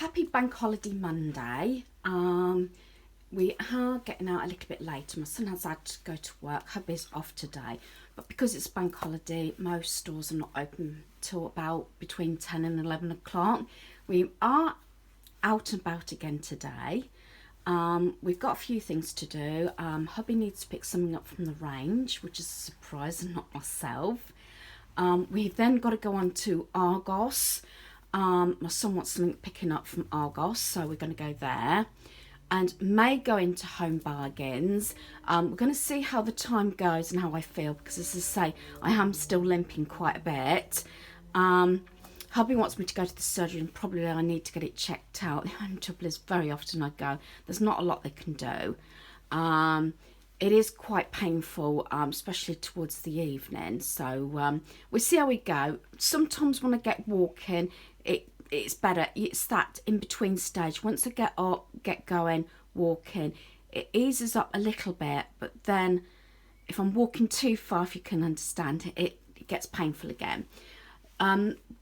Happy Bank Holiday Monday. We are getting out a little bit later. My son has had to go to work. Hubby's off today. But because it's bank holiday, most stores are not open till about between 10 and 11 o'clock. We are out and about again today. We've got a few things to do. Hubby needs to pick something up from the range, which is a surprise, and not myself. We've then got to go on to Argos. My son wants something picking up from Argos, so we're going to go there. And may go into HomeBargains. We're going to see how the time goes and how I feel, because as I say, I am still limping quite a bit. Hubby wants me to go to the surgery, and probably I need to get it checked out. The only trouble is very often I go, there's not a lot they can do. It is quite painful, especially towards the evening. So we'll see how we go. Sometimes when I get walking, it's better. It's that in-between stage. Once I get up, get going, walking, it eases up a little bit. But then if I'm walking too far, if you can understand, it gets painful again.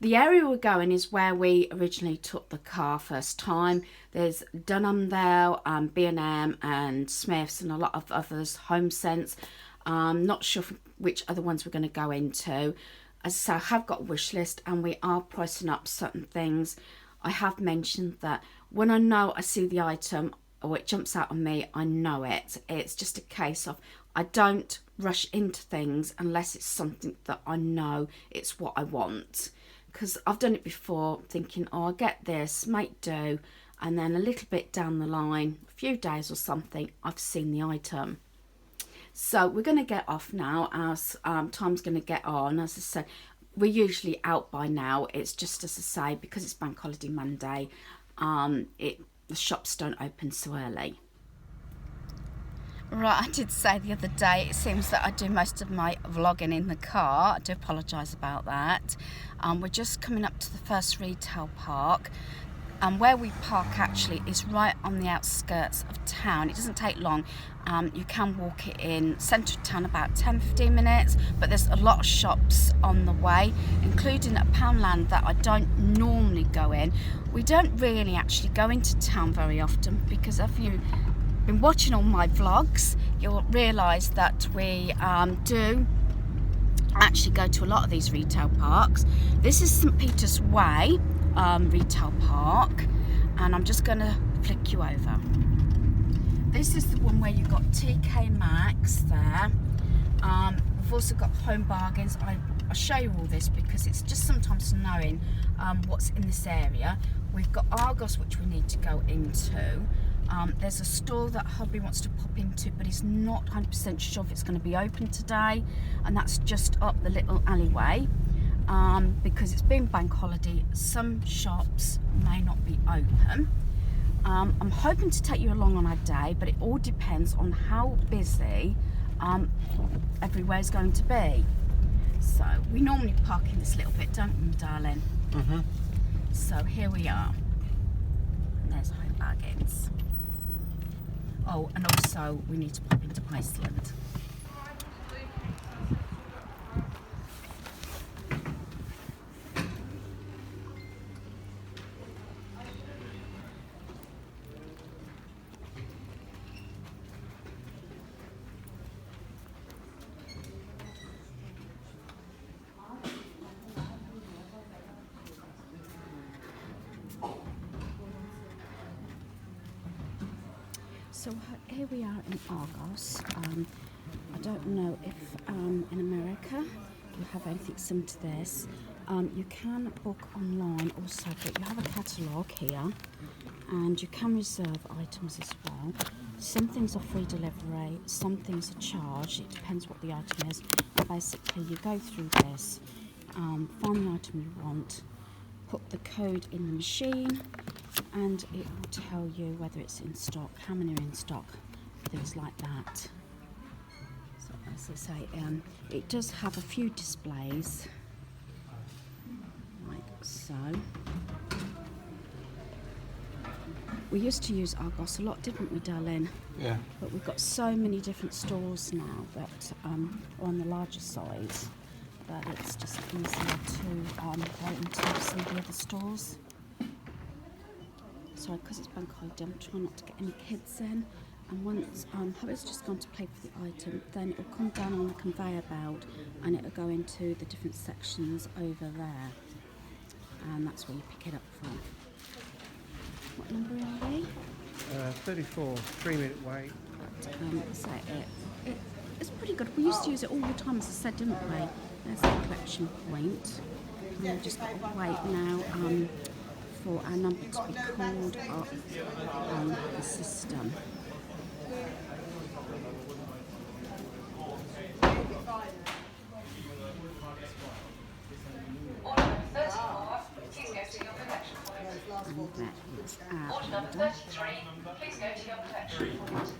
The area we're going is where we originally took the car first time. There's Dunham there, B&M and Smiths and a lot of others, HomeSense. Not sure which other ones we're going to go into. As I say, I have got a wish list and we are pricing up certain things. I have mentioned that when I know I see the item or it jumps out on me, I know it. It's just a case of I don't rush into things unless it's something that I know it's what I want. Because I've done it before thinking, oh, I'll get this, might do. And then a little bit down the line, a few days or something, I've seen the item. So we're going to get off now as time's going to get on. As I said, we're usually out by now. It's just, as I say, because it's Bank Holiday Monday, the shops don't open so early. Right, I did say the other day, it seems that I do most of my vlogging in the car. I do apologise about that. We're just coming up to the first retail park. And where we park actually is right on the outskirts of town. It doesn't take long. You can walk it in centre of town about 10-15 minutes, but there's a lot of shops on the way, including a Poundland that I don't normally go in. We don't really actually go into town very often, because if you've been watching all my vlogs, you'll realise that we do actually go to a lot of these retail parks. This is St Peter's Way retail park, and I'm just going to flick you over. This is the one where you've got TK Maxx there. We've also got HomeBargains. I'll show you all this because it's just sometimes knowing what's in this area. We've got Argos, which we need to go into. There's a store that hubby wants to pop into, but he's not 100% sure if it's going to be open today, and that's just up the little alleyway. Because it's been bank holiday, some shops may not be open. I'm hoping to take you along on our day, but it all depends on how busy everywhere's going to be. So we normally park in this little bit, don't we, darling? Mm-hmm. So here we are. And there's HomeBargains. Oh, and also we need to pop into Iceland. So here we are in Argos. I don't know if in America you have anything similar to this. You can book online also, but you have a catalogue here, and you can reserve items as well. Some things are free delivery, some things are charged. It depends what the item is. And basically, you go through this, find the item you want, put the code in the machine, and it will tell you whether it's in stock, how many are in stock, things like that. So as I say, it does have a few displays, like so. We used to use Argos a lot, didn't we, darling? Yeah. But we've got so many different stores now that are on the larger size that it's just easier to go into some of the other stores. sorry, because it's bank holiday, I'm trying not to get any kids in. And once Harry's just gone to play for the item, then it'll come down on the conveyor belt and it'll go into the different sections over there. And that's where you pick it up from. What number are we? 34, 3-minute wait. So it's pretty good. We used to use it all the time, as I said, didn't we? There's the collection point. And we've just got to wait now for our number to be called up on the system. And that is our Order number 33. Please go to your collection point.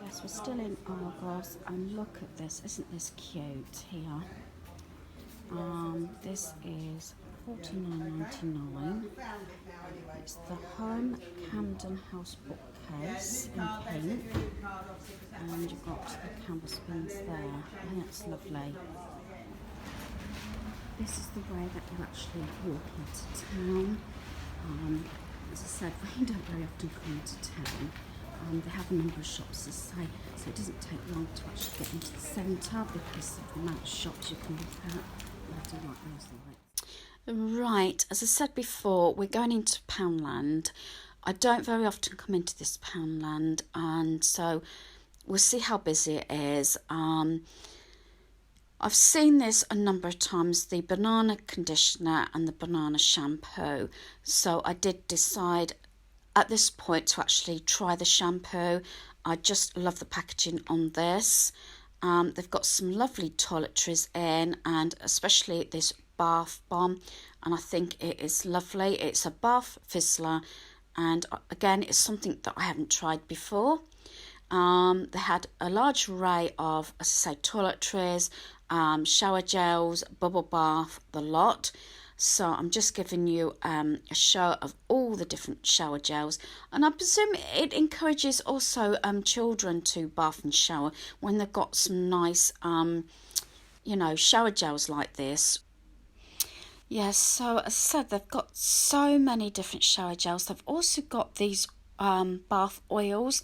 Yes, we're still in Argos, and look at this. Isn't this cute here? This is $49.99. It's the Home Camden House bookcase in pink, and you've got the canvas bins there. I think that's lovely. This is the way that you actually walk into town. As I said, we don't very often come into town. They have a number of shops, as I say, so it doesn't take long to actually get into the centre because of the amount of shops you can look at. I do like those lights. Right, as I said before, we're going into Poundland. I don't very often come into this Poundland, and so we'll see how busy it is. I've seen this a number of times, the banana conditioner and the banana shampoo. So I did decide at this point to actually try the shampoo. I just love the packaging on this. They've got some lovely toiletries in, and especially this bath bomb, and I think it is lovely. It's a bath fizzler, and again, it's something that I haven't tried before. They had a large array of, as I say, toiletries, shower gels, bubble bath, the lot. So I'm just giving you a show of all the different shower gels, and I presume it encourages also children to bath and shower when they've got some nice shower gels like this. Yes, so as I said, they've got so many different shower gels. They've also got these bath oils.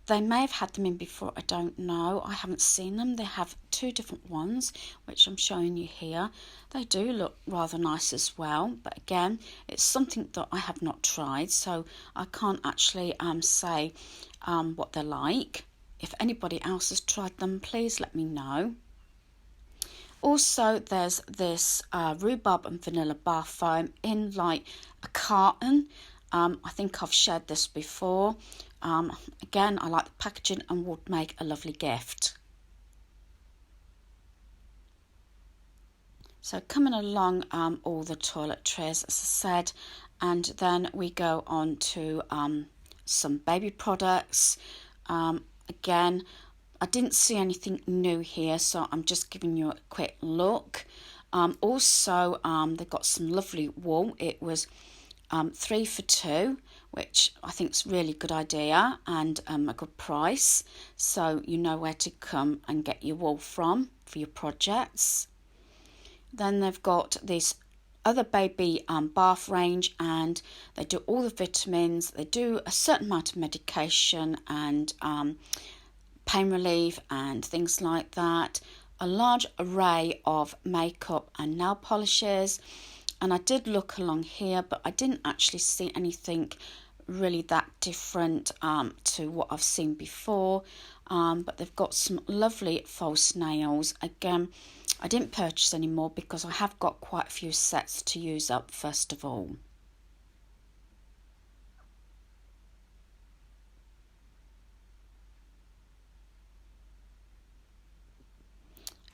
They may have had them in before, I don't know. I haven't seen them. They have two different ones, which I'm showing you here. They do look rather nice as well. But again, it's something that I have not tried, so I can't actually say what they're like. If anybody else has tried them, please let me know. Also, there's this rhubarb and vanilla bath foam in like a carton. I think I've shared this before. Again, I like the packaging and would make a lovely gift. So coming along all the toiletries, as I said, and then we go on to some baby products. Again, I didn't see anything new here, so I'm just giving you a quick look. Also, they've got some lovely wool. It was 3 for 2, which I think is a really good idea and a good price. So you know where to come and get your wool from for your projects. Then they've got this other baby bath range, and they do all the vitamins. They do a certain amount of medication and pain relief and things like that. A large array of makeup and nail polishes. And I did look along here, but I didn't actually see anything really that different to what I've seen before. But they've got some lovely false nails. Again, I didn't purchase any more because I have got quite a few sets to use up first of all.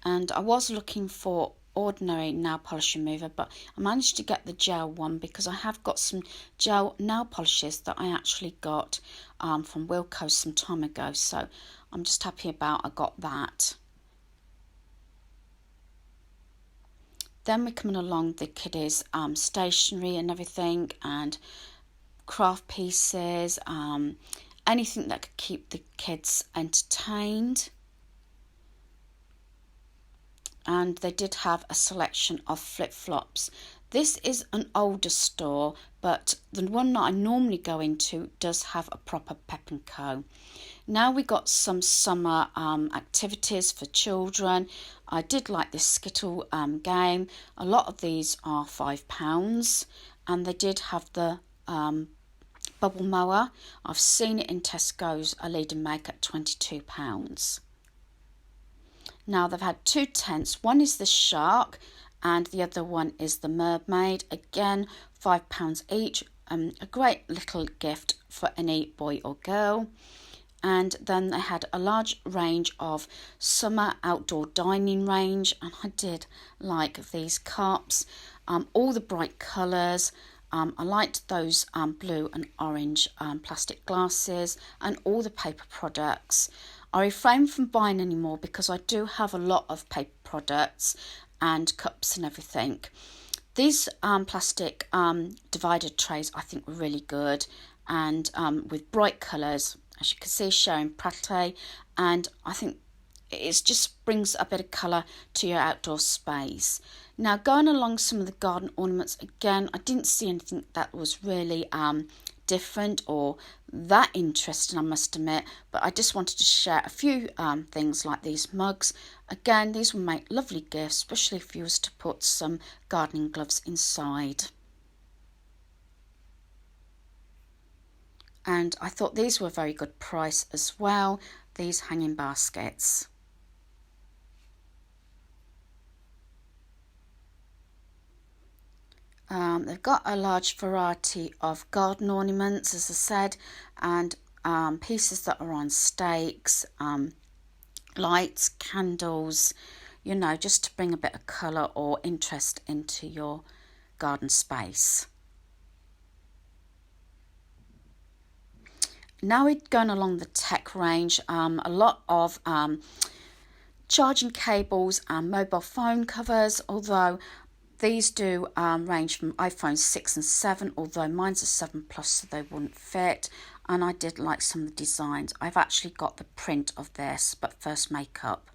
And I was looking for ordinary nail polish remover, but I managed to get the gel one because I have got some gel nail polishes that I actually got from Wilko some time ago, so I'm just happy about I got that. Then we're coming along the kiddies stationery and everything, and craft pieces, anything that could keep the kids entertained. And they did have a selection of flip-flops. This is an older store, but the one that I normally go into does have a proper Pep & Co. Now we got some summer activities for children. I did like this Skittle game. A lot of these are £5, and they did have the bubble mower. I've seen it in Tesco's, a lead and make at £22. Now they've had 2 tents. One is the shark and the other one is the mermaid. Again, £5 each. A great little gift for any boy or girl. And then they had a large range of summer outdoor dining range. And I did like these cups, all the bright colours. I liked those blue and orange plastic glasses and all the paper products. I refrain from buying any more because I do have a lot of paper products and cups and everything. These plastic divided trays I think were really good, and with bright colours, as you can see, showing pate, and I think it just brings a bit of colour to your outdoor space. Now going along some of the garden ornaments, again I didn't see anything that was really different or that interesting, I must admit, but I just wanted to share a few things like these mugs. Again, these will make lovely gifts, especially if you was to put some gardening gloves inside. And I thought these were a very good price as well, these hanging baskets. They've got a large variety of garden ornaments, as I said, and pieces that are on stakes, lights, candles, you know, just to bring a bit of colour or interest into your garden space. Now we're going along the tech range, a lot of charging cables and mobile phone covers, although these do range from iPhone 6 and 7, although mine's a 7 Plus, so they wouldn't fit. And I did like some of the designs. I've actually got the print of this, but first makeup.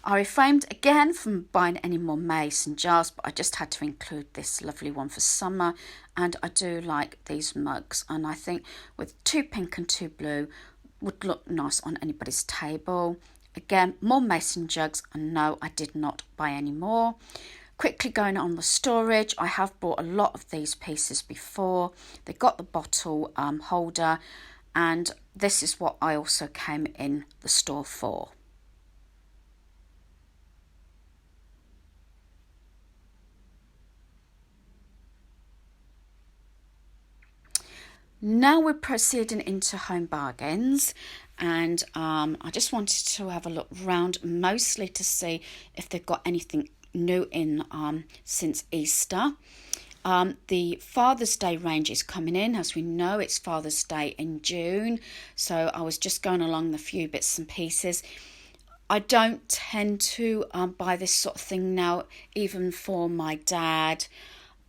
I refrained again from buying any more mason jars, but I just had to include this lovely one for summer. And I do like these mugs, and I think with 2 pink and 2 blue, would look nice on anybody's table. Again, more mason jugs, and no, I did not buy any more. Quickly going on the storage, I have bought a lot of these pieces before. They got the bottle holder, and this is what I also came in the store for. Now we're proceeding into HomeBargains, and I just wanted to have a look round, mostly to see if they've got anything new in since Easter. The Father's Day range is coming in. As we know, it's Father's Day in June, so I was just going along the few bits and pieces. I don't tend to buy this sort of thing now, even for my dad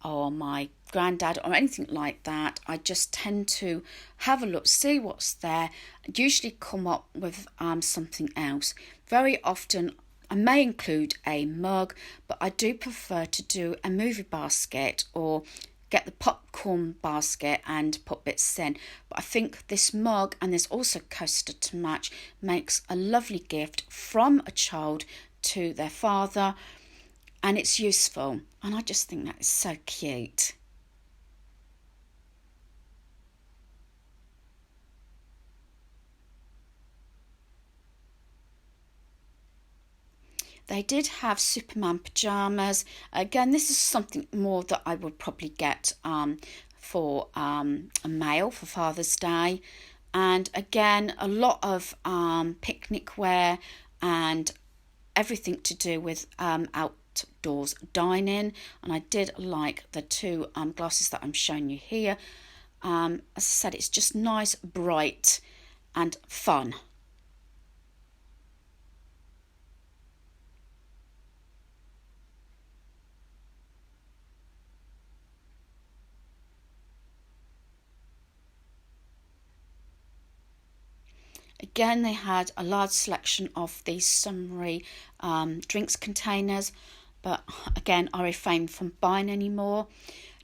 or my granddad or anything like that. I just tend to have a look, see what's there, and usually come up with something else. Very often I may include a mug, but I do prefer to do a movie basket or get the popcorn basket and put bits in. But I think this mug, and there's also coaster to match, makes a lovely gift from a child to their father, and it's useful, and I just think that is so cute. They did have Superman pyjamas. Again, this is something more that I would probably get for a male for Father's Day. And again, a lot of picnic wear and everything to do with outdoors dining. And I did like the 2 glasses that I'm showing you here. As I said, it's just nice, bright and fun. Again, they had a large selection of these summery drinks containers, but again, I refrained from buying any more.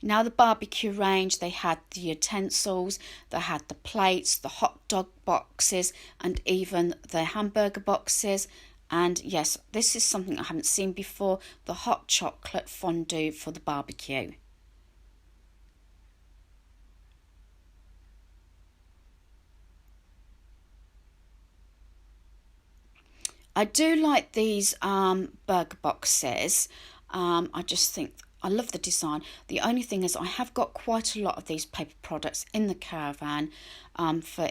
Now the barbecue range, they had the utensils, they had the plates, the hot dog boxes, and even the hamburger boxes. And yes, this is something I haven't seen before, the hot chocolate fondue for the barbecue. I do like these burger boxes. I just think I love the design. The only thing is I have got quite a lot of these paper products in the caravan for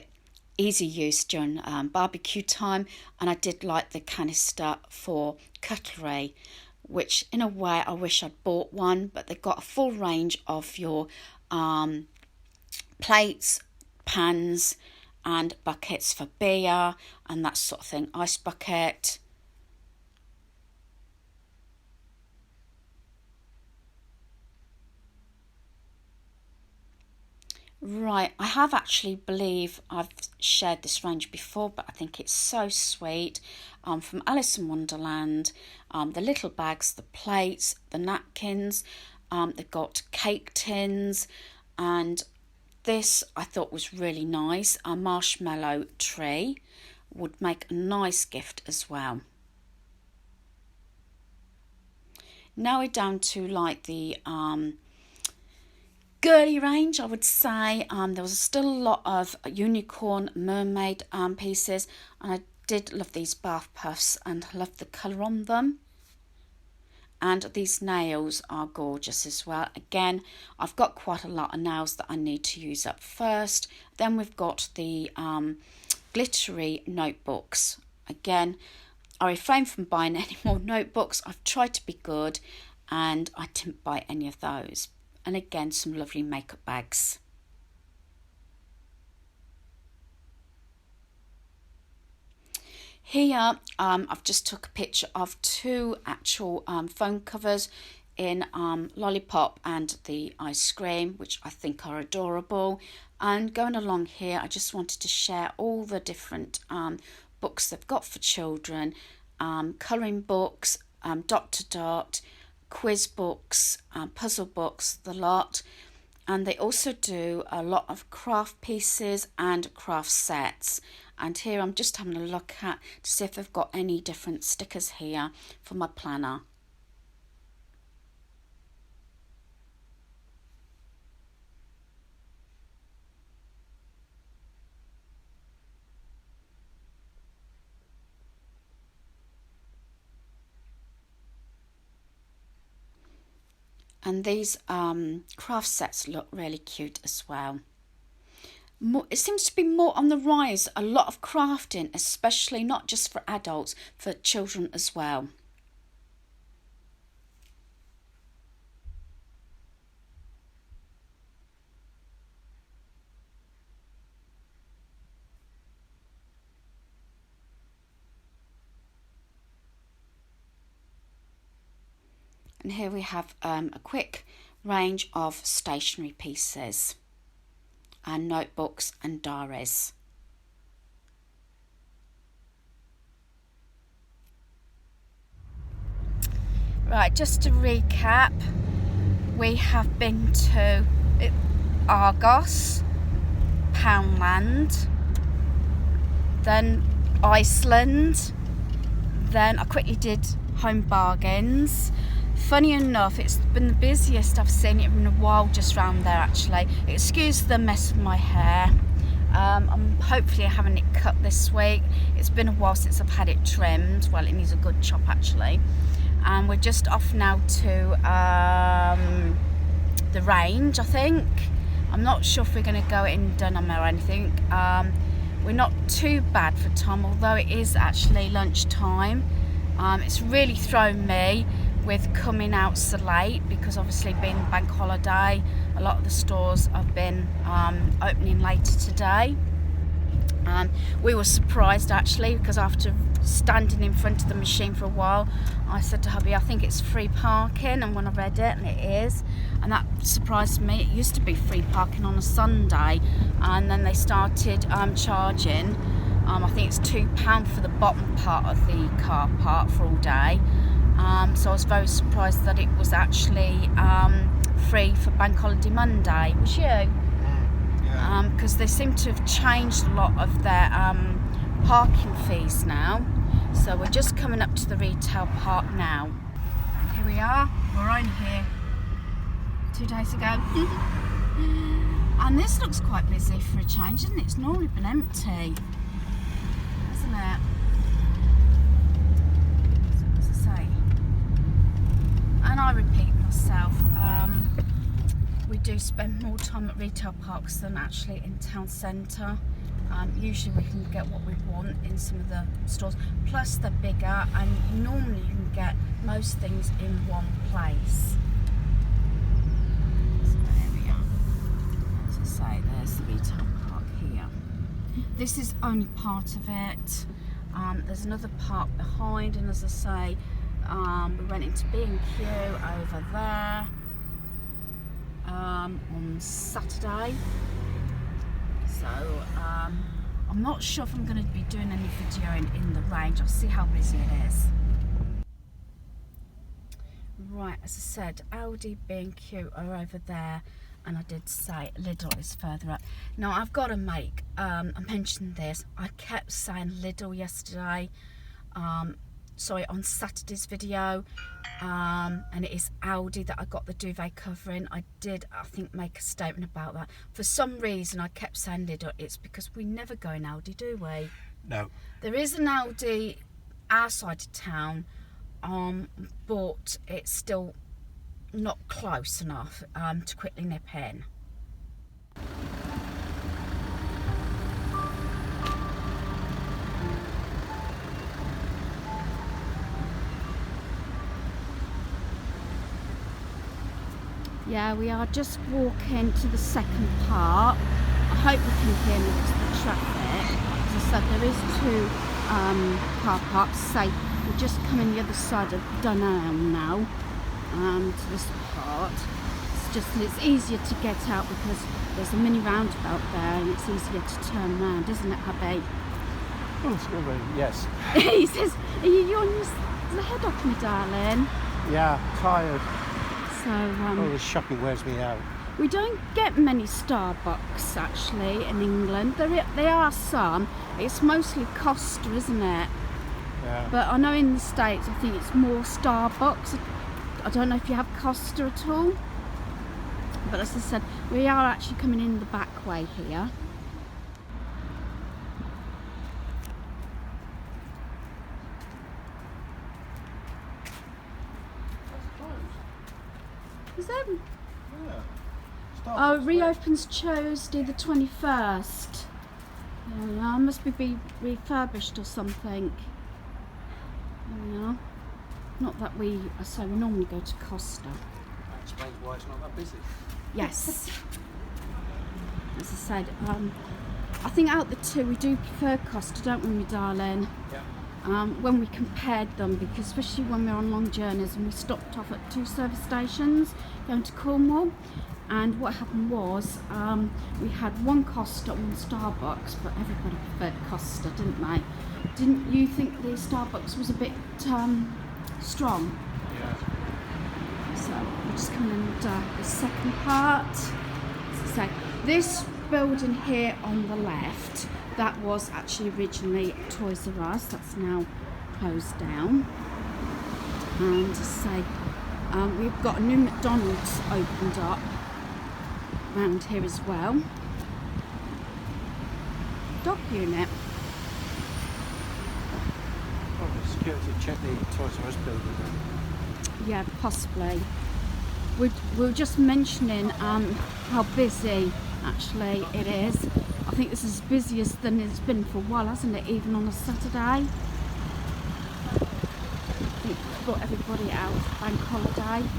easy use during barbecue time, and I did like the canister for cutlery, which in a way I wish I'd bought one, but they've got a full range of your plates, pans and buckets for beer and that sort of thing, ice bucket. Right, I have actually believe I've shared this range before, but I think it's so sweet. From Alice in Wonderland, the little bags, the plates, the napkins, they've got cake tins, and this I thought was really nice. A marshmallow tree would make a nice gift as well. Now we're down to like the girly range, I would say. There was still a lot of unicorn mermaid pieces, and I did love these bath puffs and love the colour on them. And these nails are gorgeous as well. Again, I've got quite a lot of nails that I need to use up first. Then we've got the glittery notebooks. Again, I refrain from buying any more notebooks. I've tried to be good and I didn't buy any of those. And again, some lovely makeup bags. Here, I've just took a picture of two actual phone covers in Lollipop and the ice cream, which I think are adorable. And going along here, I just wanted to share all the different books they've got for children, colouring books, dot to dot, quiz books, puzzle books, the lot. And they also do a lot of craft pieces and craft sets. And here I'm just having a look at to see if they've got any different stickers here for my planner. And these craft sets look really cute as well. It seems to be more on the rise, a lot of crafting, especially not just for adults, for children as well. And here we have a quick range of stationery pieces and notebooks and diaries. Right, just to recap, we have been to Argos, Poundland, then Iceland, then I quickly did HomeBargains. Funny enough, it's been the busiest I've seen it in a while just round there actually. Excuse the mess of my hair. I'm hopefully having it cut this week. It's been a while since I've had it trimmed. Well, it needs a good chop actually. And we're just off now to the Range, I think. I'm not sure if we're going to go in Dunham or anything. We're not too bad for time, although it is actually lunchtime. It's really thrown me with coming out so late because obviously being bank holiday, a lot of the stores have been opening later today. We were surprised actually because after standing in front of the machine for a while, I said to hubby, I think it's free parking, and when I read it, and it is, and that surprised me. It used to be free parking on a Sunday, and then they started charging I think it's £2 for the bottom part of the car park for all day. So I was very surprised that it was actually free for Bank Holiday Monday. Was you? Because they seem to have changed a lot of their parking fees now. So we're just coming up to the retail park now. Here we are. We're only here 2 days ago. And this looks quite busy for a change, isn't it? It's normally been empty, isn't it? So, as I say, and I repeat myself, we do spend more time at retail parks than actually in town centre. Usually we can get what we want in some of the stores, plus they're bigger, and normally you can get most things in one place. So there we are. As I say, there's the retail park here. This is only part of it. There's another park behind, and as I say, we went into B&Q over there on Saturday. So I'm not sure if I'm going to be doing any videoing in the range. I'll see how busy it is. Right, as I said, Aldi, B&Q are over there, and I did say Lidl is further up. Now I've got to make, I mentioned this, I kept saying Lidl yesterday, sorry, on Saturday's video, and it is Aldi that I got the duvet covering. I did, I think, make a statement about that. For some reason I kept saying Lidl. It's because we never go in Aldi, do we? No. There is an Aldi our side of town, but it's still not close enough to quickly nip in. Yeah, we are just walking to the second part. I hope you can hear me because of the traffic. As I said, there is 2 car parks. Say, we're just coming the other side of Dunelm now to this part. It's just that it's easier to get out because there's a mini roundabout there, and it's easier to turn around, isn't it, hubby? Oh, it's good, yes. He says, are you yawning the head off me, darling? Yeah, tired. So, All the shopping wears me out. we don't get many Starbucks actually in England. There are some. It's mostly Costa, isn't it? Yeah. But I know in the States, I think it's more Starbucks. I don't know if you have Costa at all. But as I said, we are actually coming in the back way here. Is that? Yeah. Oh, it reopens Tuesday the 21st. Yeah, must be refurbished or something. Yeah. Not that we normally go to Costa. That explains why it's not that busy. Yes. As I said, I think out the 2 we do prefer Costa, don't we, my darling? Yeah. When we compared them, because especially when we're on long journeys and we stopped off at 2 service stations going to Cornwall, and what happened was we had 1 Costa and 1 Starbucks, but everybody preferred Costa, didn't they? Didn't you think the Starbucks was a bit strong? Yeah. So we're just coming in the second part. So this building here on the left, that was actually originally Toys R Us. That's now closed down. And to say, we've got a new McDonald's opened up around here as well. Dog unit. Probably security check the Toys R Us building then. Yeah, possibly. We were just mentioning how busy actually it is. I think this is busiest than it's been for a while, hasn't it? Even on a Saturday. I think we've got everybody out for bank holiday.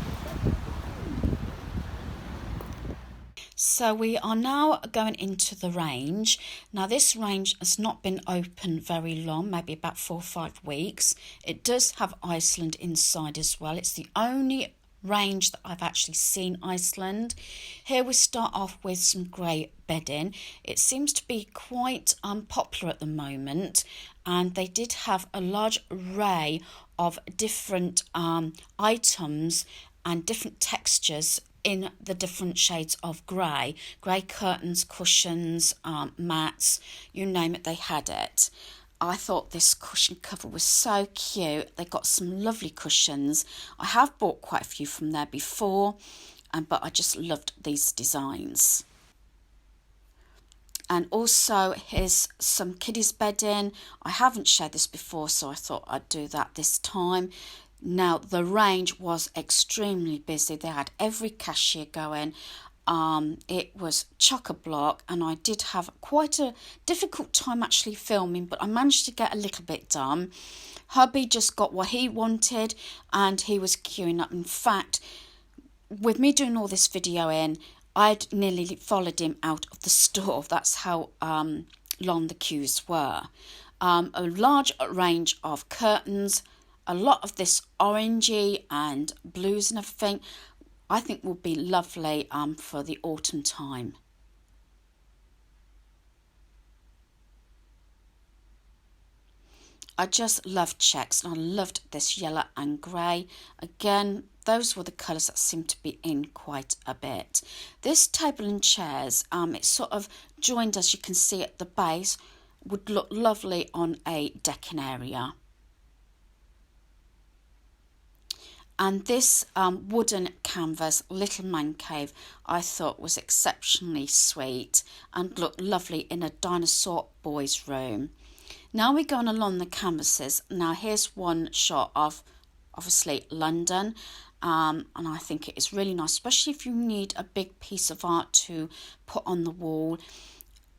So we are now going into the range. Now this range has not been open very long, maybe about 4 or 5 weeks. It does have Iceland inside as well. It's the only range that I've actually seen Iceland. Here we start off with some grey bedding. It seems to be quite popular at the moment, and they did have a large array of different items and different textures in the different shades of grey. Grey curtains, cushions, mats, you name it, they had it. I thought this cushion cover was so cute. They got some lovely cushions. I have bought quite a few from there before, but I just loved these designs. And also here's some kiddies bedding. I haven't shared this before, so I thought I'd do that this time. Now, the range was extremely busy. They had every cashier going. It was chock-a-block, and I did have quite a difficult time actually filming, but I managed to get a little bit done. Hubby just got what he wanted, and he was queuing up. In fact, with me doing all this video in, I'd nearly followed him out of the store. That's how long the queues were. A large range of curtains, a lot of this orangey and blues and everything, I think will be lovely for the autumn time. I just loved checks, and I loved this yellow and grey. Again, those were the colours that seemed to be in quite a bit. This table and chairs, it's sort of joined, as you can see at the base, would look lovely on a decking area. And this wooden canvas little man cave I thought was exceptionally sweet and looked lovely in a dinosaur boys room. Now we're going along the canvases. Now here's one shot of obviously London, and I think it is really nice, especially if you need a big piece of art to put on the wall.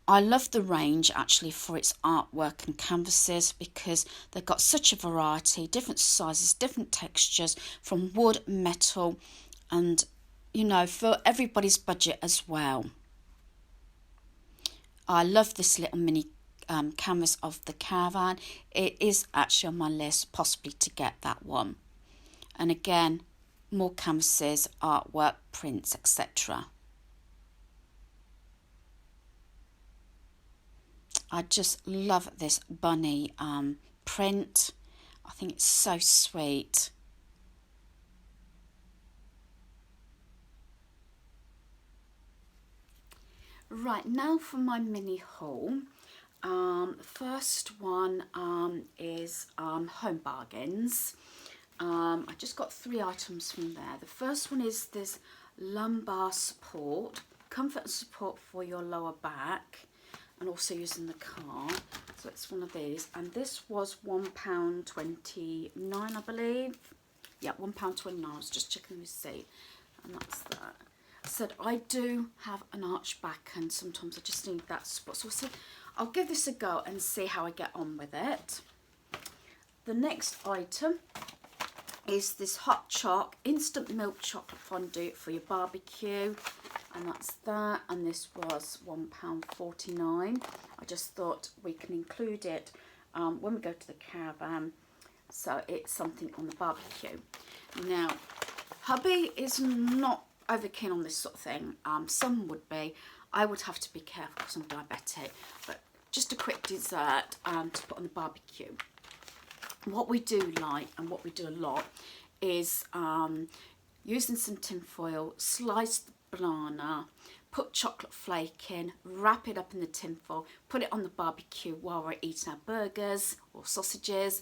I love the range actually for its artwork and canvases, because they've got such a variety, different sizes, different textures, from wood, metal, and you know, for everybody's budget as well. I love this little mini canvas of the caravan. It is actually on my list possibly to get that one. And again, more canvases, artwork, prints, etc. I just love this bunny print. I think it's so sweet. Right, now for my mini haul. First one is HomeBargains. I just got 3 items from there. The first one is this lumbar support, comfort and support for your lower back, and also using the car. So it's one of these, and this was £1.29, I believe. Yeah, £1.29. I was just checking the receipt, and that's that. I said I do have an arched back, and sometimes I just need that support. So I said I'll give this a go and see how I get on with it. The next item is this hot choc instant milk chocolate fondue for your barbecue, and that's that, and this was £1.49. I just thought we can include it when we go to the caravan, so it's something on the barbecue. Now, hubby is not over keen on this sort of thing. Some would be. I would have to be careful because I'm diabetic, but just a quick dessert to put on the barbecue. What we do like, and what we do a lot, is using some tin foil, slice the banana, put chocolate flake in, wrap it up in the tin foil, put it on the barbecue while we're eating our burgers or sausages,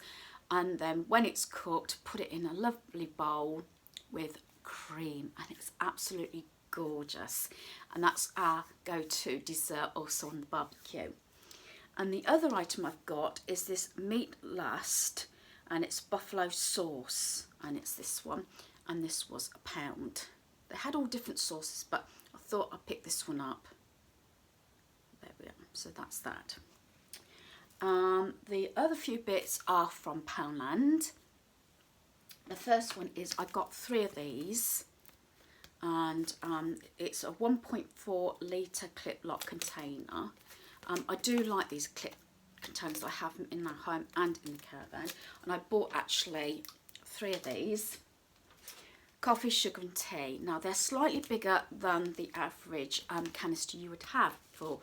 and then when it's cooked, put it in a lovely bowl with cream, and it's absolutely gorgeous. And that's our go-to dessert also on the barbecue. And the other item I've got is this meat last, and it's buffalo sauce, and it's this one, and this was £1. They had all different sauces, but I thought I'd pick this one up. There we are. So that's that. The other few bits are from Poundland. The first one is I got 3 of these, and it's a 1.4 litre clip lock container. I do like these clip containers. I have them in my home and in the caravan, and I bought actually 3 of these. coffee, sugar and tea. Now they're slightly bigger than the average canister you would have for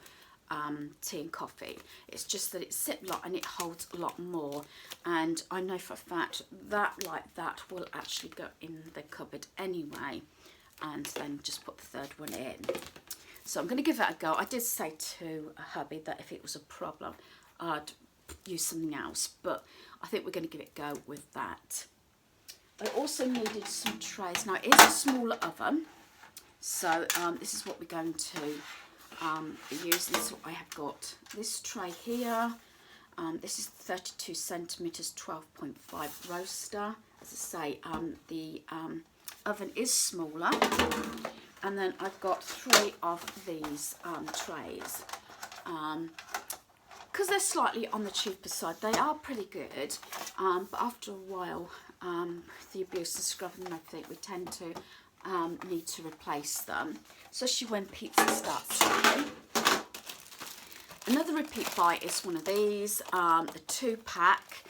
tea and coffee. It's just that it's Ziploc and it holds a lot more, and I know for a fact that like that will actually go in the cupboard anyway, and then just put the third one in. So I'm going to give that a go. I did say to hubby that if it was a problem I'd use something else, but I think we're going to give it a go with that. I also needed some trays. Now it is a smaller oven, so this is what we're going to be using. This is what I have got. This tray here, this is 32 centimetres 12.5 roaster. As I say, the oven is smaller, and then I've got 3 of these trays. Because they're slightly on the cheaper side, they are pretty good, but after a while, the abuse and scrubbing and everything, we tend to need to replace them, especially when pizza starts to. Another repeat buy is one of these, the 2-pack,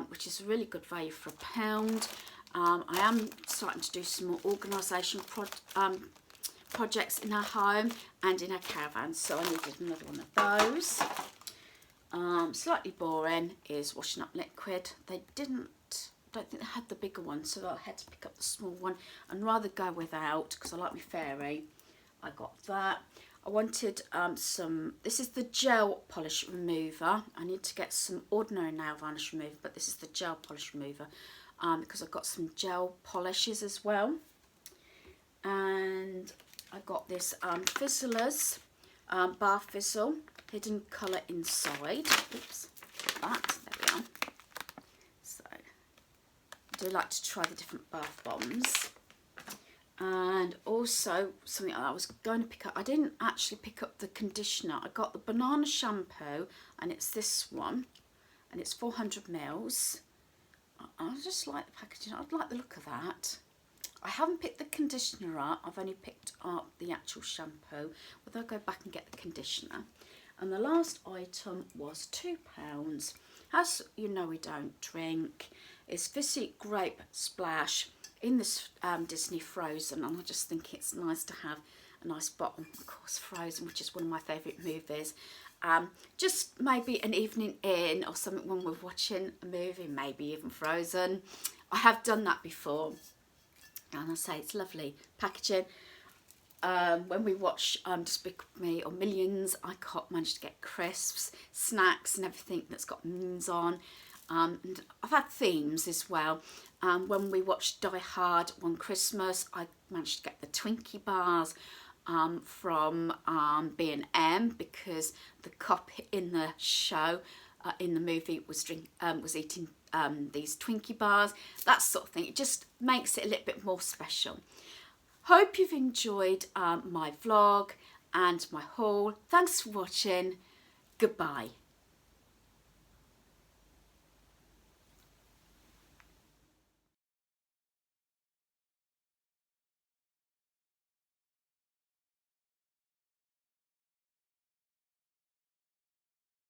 which is a really good value for £1. I am starting to do some more organisation projects in our home and in our caravan, so I needed another one of those. Slightly boring is washing up liquid. They don't think they had the bigger one, so I had to pick up the small one and rather go without, because I like my fairy. I got that. I wanted this is the gel polish remover. I need to get some ordinary nail varnish remover, but this is the gel polish remover, because I've got some gel polishes as well. And I got this Fizzlers bar fizzle, hidden colour inside. Oops, that, there we are. So I do like to try the different bath bombs. And also something I was going to pick up, I didn't actually pick up the conditioner. I got the banana shampoo, and it's this one, and it's 400 mils. I just like the packaging. I'd like the look of that. I haven't picked the conditioner up, I've only picked up the actual shampoo, but I'll go back and get the conditioner. And the last item was £2. As you know we don't drink. It's Fizzy Grape Splash in this Disney Frozen, and I just think it's nice to have a nice bottle. Of course, Frozen, which is one of my favourite movies. Just maybe an evening in or something when we're watching a movie, maybe even Frozen. I have done that before, and I say it's lovely packaging. When we watch Despicable Me or Millions, I managed to get crisps, snacks and everything that's got Minions on. And I've had themes as well. When we watched Die Hard one Christmas, I managed to get the Twinkie bars from B&M, because the cop in the show, in the movie, was eating these Twinkie bars, that sort of thing. It just makes it a little bit more special. Hope you've enjoyed my vlog and my haul. Thanks for watching. Goodbye.